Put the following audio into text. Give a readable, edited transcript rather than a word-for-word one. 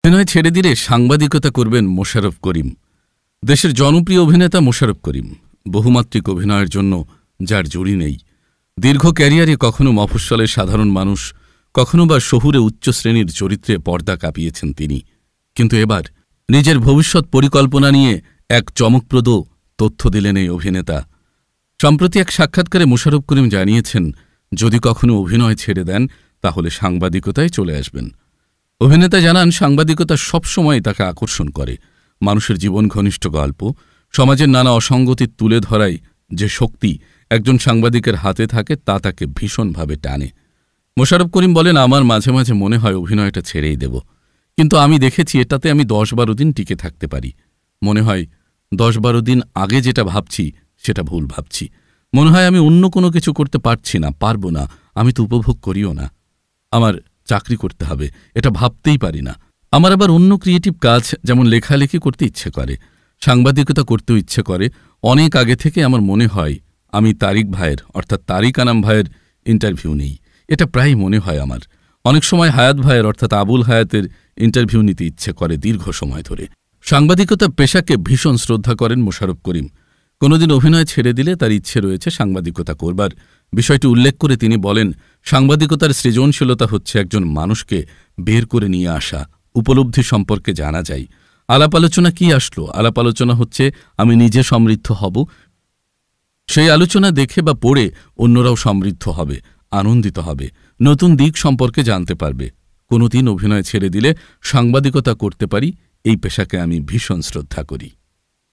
অভিনয় ছেড়ে দিলে সাংবাদিকতা করবেন মোশাররফ করিম। দেশের জনপ্রিয় অভিনেতা মোশাররফ করিম বহুমাত্রিক অভিনয়ের জন্য যার জুড়ি নেই। দীর্ঘ ক্যারিয়ারে কখনো মফস্বলের সাধারণ মানুষ, কখনো বা শহুরে উচ্চ শ্রেণীর চরিত্রে পর্দা কাঁপিয়েছেন তিনি। কিন্তু এবার নিজের ভবিষ্যৎ পরিকল্পনা নিয়ে এক চমকপ্রদ তথ্য দিলেন এই অভিনেতা। সম্প্রতি এক সাক্ষাৎকারে মোশাররফ করিম জানিয়েছেন, যদি কখনো অভিনয় ছেড়ে দেন তাহলে সাংবাদিকতায় চলে আসবেন। অভিনেতা জানান, সাংবাদিকতা সবসময় তাকে আকর্ষণ করে। মানুষের জীবন ঘনিষ্ঠ গল্প, সমাজের নানা অসঙ্গতি তুলে ধরাই যে শক্তি একজন সাংবাদিকের হাতে থাকে তা তাকে ভীষণভাবে টানে। মোশাররফ করিম বলেন, আমার মাঝে মাঝে মনে হয় অভিনয়টা ছেড়েই দেব, কিন্তু আমি দেখেছি এটাতে আমি 10-12 দিন টিকে থাকতে পারি। মনে হয় 10-12 দিন আগে যেটা ভাবছি সেটা ভুল ভাবছি। মনে হয় আমি অন্য কোনো কিছু করতে পারছি না, পারবো না, আমি তো উপভোগ করিও না। আমার চাকরি করতে হবে এটা ভাবতেই পারি না। আমার আবার অন্য ক্রিয়েটিভ কাজ, যেমন লেখালেখি করতে ইচ্ছে করে, সাংবাদিকতা করতেও ইচ্ছে করে। অনেক আগে থেকে আমার মনে হয় আমি তারিক ভাইয়ের অর্থাৎ তারিক আনাম ভাইয়ের ইন্টারভিউ নেই, এটা প্রায় মনে হয় আমার। অনেক সময় হায়াত ভাইয়ের অর্থাৎ আবুল হায়াতের ইন্টারভিউ নিতে ইচ্ছে করে দীর্ঘ সময় ধরে। সাংবাদিকতা পেশাকে ভীষণ শ্রদ্ধা করেন মোশাররফ করিম। কোনোদিন অভিনয় ছেড়ে দিলে তার ইচ্ছে রয়েছে সাংবাদিকতা করবার। বিষয়টি উল্লেখ করে তিনি বলেন, সাংবাদিকতার সৃজনশীলতা হচ্ছে একজন মানুষকে বের করে নিয়ে আসা, উপলব্ধি সম্পর্কে জানা যায়। আলাপ আলোচনা কি আসলো? আলাপ আলোচনা হচ্ছে আমি নিজে সমৃদ্ধ হব, সেই আলোচনা দেখে বা পড়ে অন্যরাও সমৃদ্ধ হবে, আনন্দিত হবে, নতুন দিক সম্পর্কে জানতে পারবে। কোনোদিন অভিনয় ছেড়ে দিলে সাংবাদিকতা করতে পারি, এই পেশাকে আমি ভীষণ শ্রদ্ধা করি।